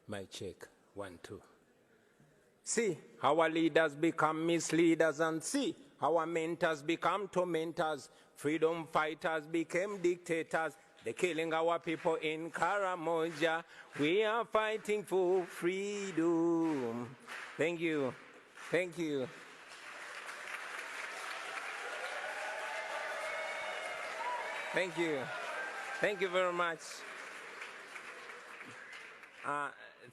My check, 1, 2. See, our leaders become misleaders, and see, our mentors become tormentors. Freedom fighters became dictators. They're killing our people in Karamoja. We are fighting for freedom. Thank you. Thank you. Thank you. Thank you very much.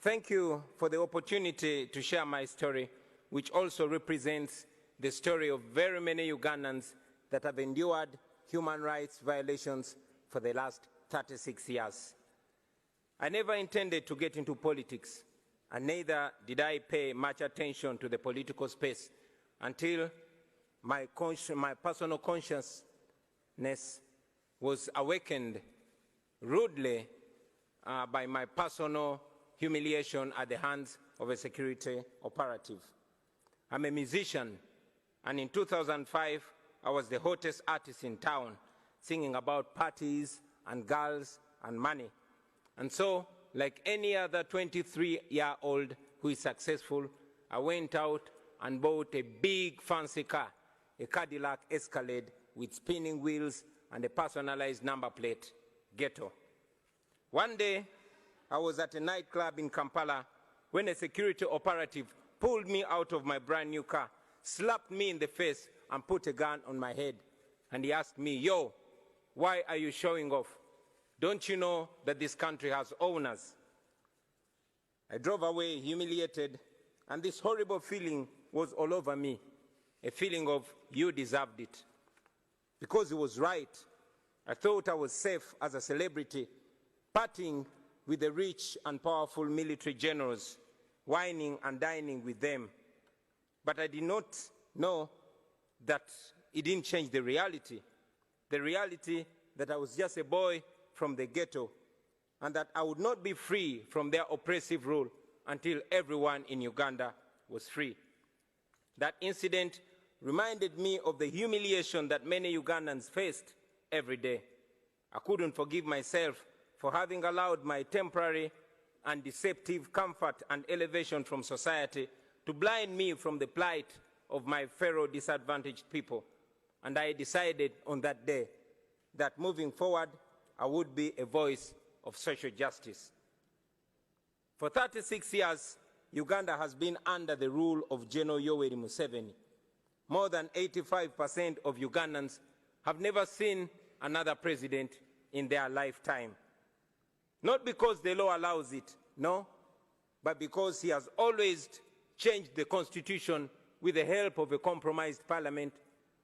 Thank you for the opportunity to share my story, which also represents the story of very many Ugandans that have endured human rights violations for the last 36 years. I never intended to get into politics, and neither did I pay much attention to the political space until my personal consciousness was awakened rudely by my personal humiliation at the hands of a security operative. I'm a musician, and in 2005, I was the hottest artist in town, singing about parties and girls and money. And so, like any other 23-year-old who is successful, I went out and bought a big fancy car, a Cadillac Escalade with spinning wheels and a personalized number plate, Ghetto. One day, I was at a nightclub in Kampala when a security operative pulled me out of my brand new car, slapped me in the face, and put a gun on my head. And he asked me, "Yo, why are you showing off? Don't you know that this country has owners?" I drove away humiliated, and this horrible feeling was all over me, a feeling of you deserved it. Because he was right, I thought I was safe as a celebrity, partying with the rich and powerful military generals, whining and dining with them. But I did not know that it didn't change the reality that I was just a boy from the ghetto, and that I would not be free from their oppressive rule until everyone in Uganda was free. That incident reminded me of the humiliation that many Ugandans faced every day. I couldn't forgive myself for having allowed my temporary and deceptive comfort and elevation from society to blind me from the plight of my fellow disadvantaged people. And I decided on that day that moving forward, I would be a voice of social justice. For 36 years, Uganda has been under the rule of General Yoweri Museveni. More than 85% of Ugandans have never seen another president in their lifetime. Not because the law allows it, no, but because he has always changed the constitution with the help of a compromised parliament,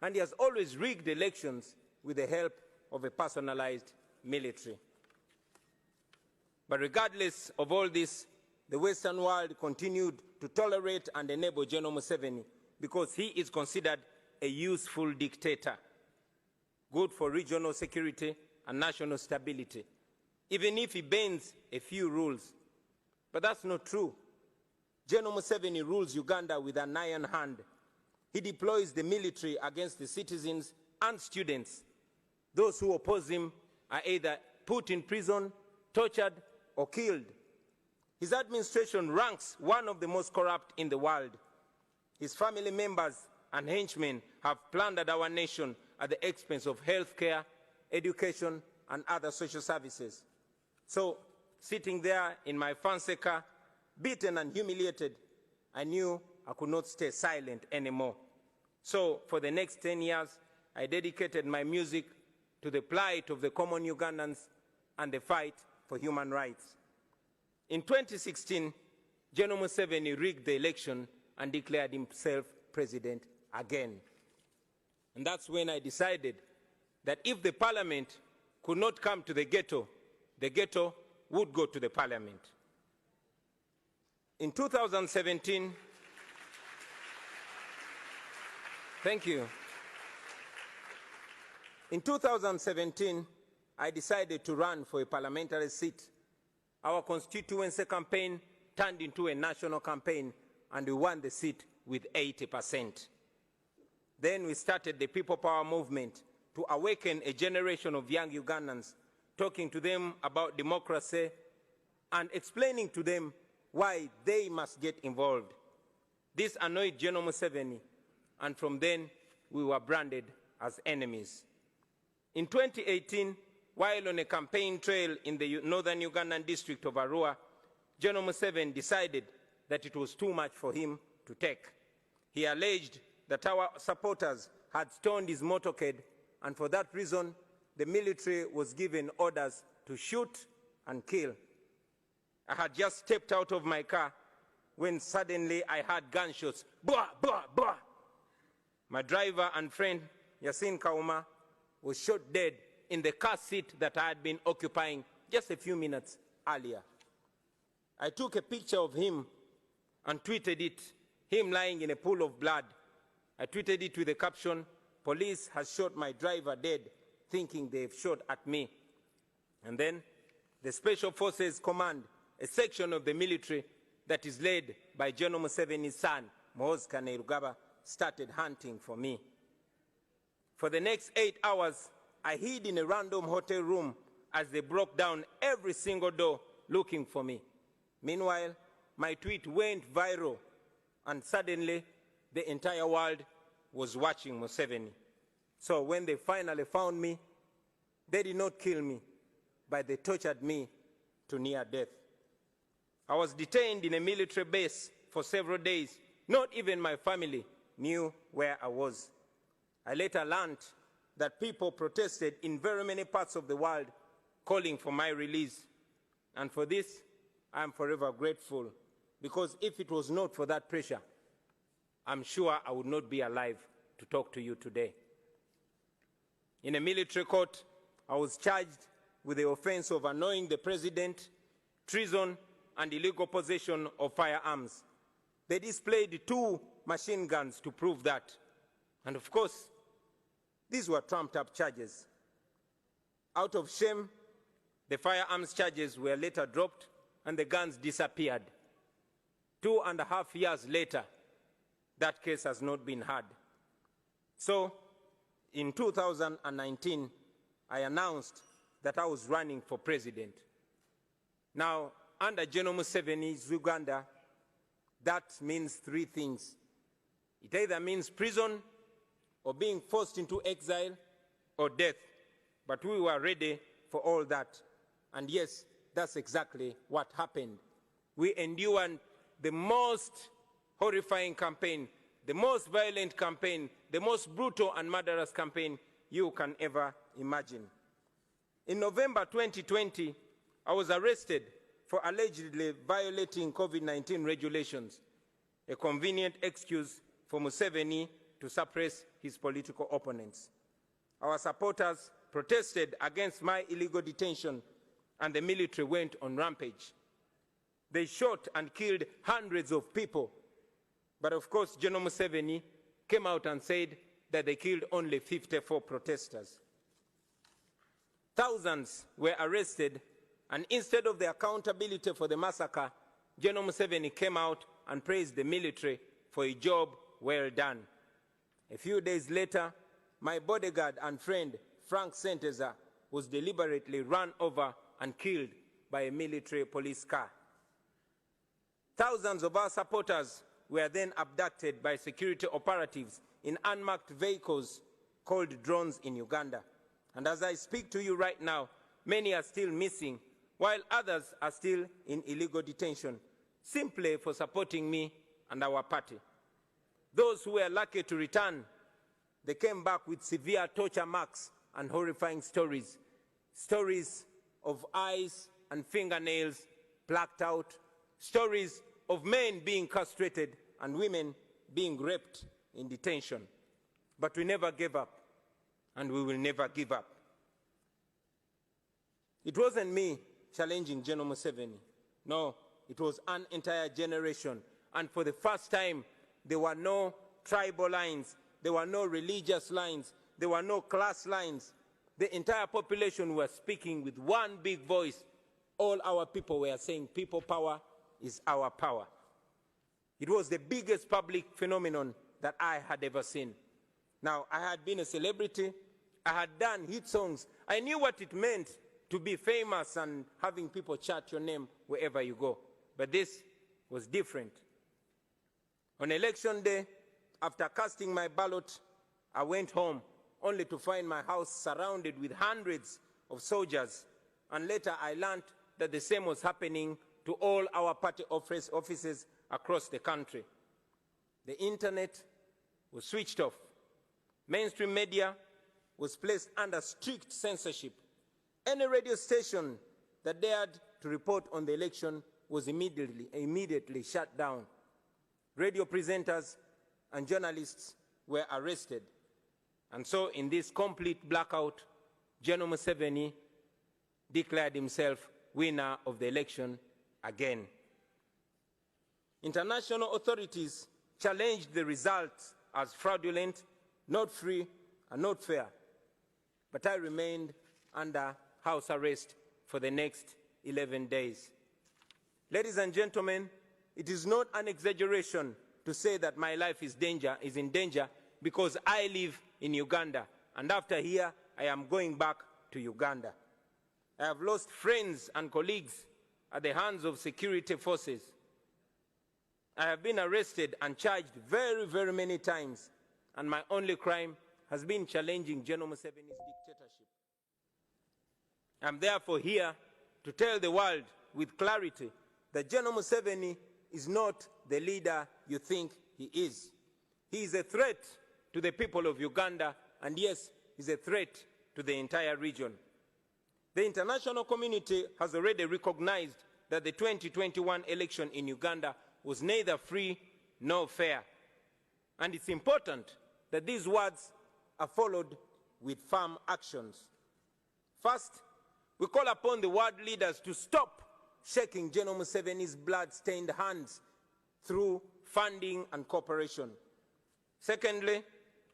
and he has always rigged elections with the help of a personalized military. But regardless of all this, the Western world continued to tolerate and enable General Museveni because he is considered a useful dictator, good for regional security and national stability, even if he bends a few rules. But that's not true. General Museveni rules Uganda with an iron hand. He deploys the military against the citizens and students. Those who oppose him are either put in prison, tortured, or killed. His administration ranks one of the most corrupt in the world. His family members and henchmen have plundered our nation at the expense of healthcare, education, and other social services. So, sitting there in my fancy car, beaten and humiliated, I knew I could not stay silent anymore. So, for the next 10 years, I dedicated my music to the plight of the common Ugandans and the fight for human rights. In 2016, General Museveni rigged the election and declared himself president again. And that's when I decided that if the parliament could not come to the ghetto would go to the parliament. In 2017, thank you. In 2017, I decided to run for a parliamentary seat. Our constituency campaign turned into a national campaign, and we won the seat with 80%. Then we started the People Power movement to awaken a generation of young Ugandans, talking to them about democracy and explaining to them why they must get involved. This annoyed General Museveni, and from then we were branded as enemies. In 2018, while on a campaign trail in the northern Ugandan district of Arua, General Museveni decided that it was too much for him to take. He alleged that our supporters had stoned his motorcade, and for that reason, the military was given orders to shoot and kill. I had just stepped out of my car when suddenly I heard gunshots. Blah, blah, blah. My driver and friend, Yasin Kauma, was shot dead in the car seat that I had been occupying just a few minutes earlier. I took a picture of him and tweeted it, him lying in a pool of blood. I tweeted it with the caption, "Police has shot my driver dead, thinking they've shot at me." And then the Special Forces Command, a section of the military that is led by General Museveni's son, Muhoozi Kainerugaba, started hunting for me. For the next 8 hours, I hid in a random hotel room as they broke down every single door looking for me. Meanwhile, my tweet went viral, and suddenly the entire world was watching Museveni. So when they finally found me, they did not kill me, but they tortured me to near death. I was detained in a military base for several days. Not even my family knew where I was. I later learned that people protested in very many parts of the world calling for my release. And for this, I am forever grateful, because if it was not for that pressure, I'm sure I would not be alive to talk to you today. In a military court, I was charged with the offense of annoying the president, treason, and illegal possession of firearms. They displayed 2 machine guns to prove that. And of course, these were trumped-up charges. Out of shame, the firearms charges were later dropped and the guns disappeared. 2.5 years later, that case has not been heard. So, in 2019, I announced that I was running for president. Now, under General Museveni's Uganda, that means 3 things. It either means prison, or being forced into exile, or death. But we were ready for all that. And yes, that's exactly what happened. We endured the most horrifying campaign, the most violent campaign, the most brutal and murderous campaign you can ever imagine. In November 2020, I was arrested for allegedly violating COVID-19 regulations, a convenient excuse for Museveni to suppress his political opponents. Our supporters protested against my illegal detention, and the military went on rampage. They shot and killed hundreds of people. But of course, General Museveni came out and said that they killed only 54 protesters. Thousands were arrested, and instead of the accountability for the massacre, General Museveni came out and praised the military for a job well done. A few days later, my bodyguard and friend, Frank Senteza, was deliberately run over and killed by a military police car. Thousands of our supporters were then abducted by security operatives in unmarked vehicles called drones in Uganda. And as I speak to you right now, many are still missing, while others are still in illegal detention, simply for supporting me and our party. Those who were lucky to return, they came back with severe torture marks and horrifying stories. Stories of eyes and fingernails plucked out, stories of men being castrated and women being raped in detention. But we never gave up, and we will never give up. It wasn't me challenging General Museveni. No, it was an entire generation. And for the first time, there were no tribal lines, there were no religious lines, there were no class lines. The entire population was speaking with one big voice. All our people were saying, people power is our power. It was the biggest public phenomenon that I had ever seen. Now, I had been a celebrity, I had done hit songs, I knew what it meant to be famous and having people chant your name wherever you go. But this was different. On election day, after casting my ballot, I went home only to find my house surrounded with hundreds of soldiers, and later I learned that the same was happening to all our party offices across the country. The internet was switched off. Mainstream media was placed under strict censorship. Any radio station that dared to report on the election was immediately shut down. Radio presenters and journalists were arrested. And so in this complete blackout, General Museveni declared himself winner of the election again. International authorities challenged the results as fraudulent, not free, and not fair. But I remained under house arrest for the next 11 days. Ladies and gentlemen, it is not an exaggeration to say that my life is in danger because I live in Uganda, and after here, I am going back to Uganda. I have lost friends and colleagues at the hands of security forces. I have been arrested and charged very, very many times, and my only crime has been challenging General Museveni's dictatorship. I am therefore here to tell the world with clarity that General Museveni is not the leader you think he is. He is a threat to the people of Uganda, and yes, he's a threat to the entire region. The international community has already recognized that the 2021 election in Uganda was neither free nor fair. And it's important that these words are followed with firm actions. First, we call upon the world leaders to stop shaking General Museveni's blood-stained hands through funding and cooperation. Secondly,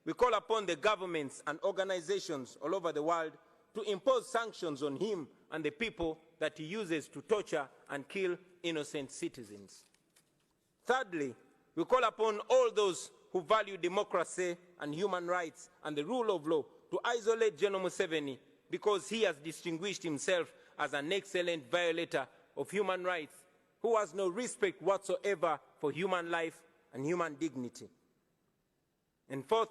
we call upon the governments and organizations all over the world to impose sanctions on him and the people that he uses to torture and kill innocent citizens. Thirdly, we call upon all those who value democracy and human rights and the rule of law to isolate General Museveni because he has distinguished himself as an excellent violator of human rights who has no respect whatsoever for human life and human dignity. And fourth,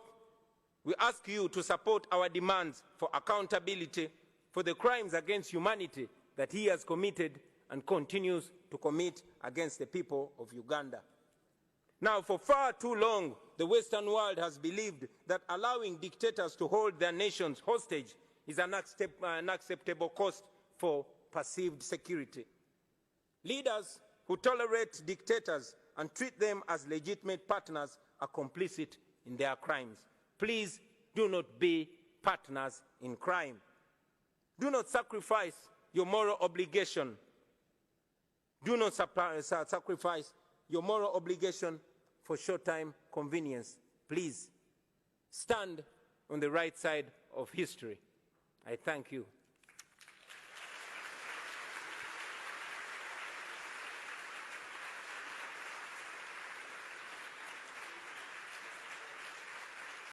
we ask you to support our demands for accountability for the crimes against humanity that he has committed and continues to commit against the people of Uganda. Now, for far too long, the Western world has believed that allowing dictators to hold their nations hostage is an unacceptable cost for perceived security. Leaders who tolerate dictators and treat them as legitimate partners are complicit in their crimes. Please do not be partners in crime. Do not sacrifice your moral obligation. Do not sacrifice your moral obligation for short-time convenience. Please stand on the right side of history. I thank you.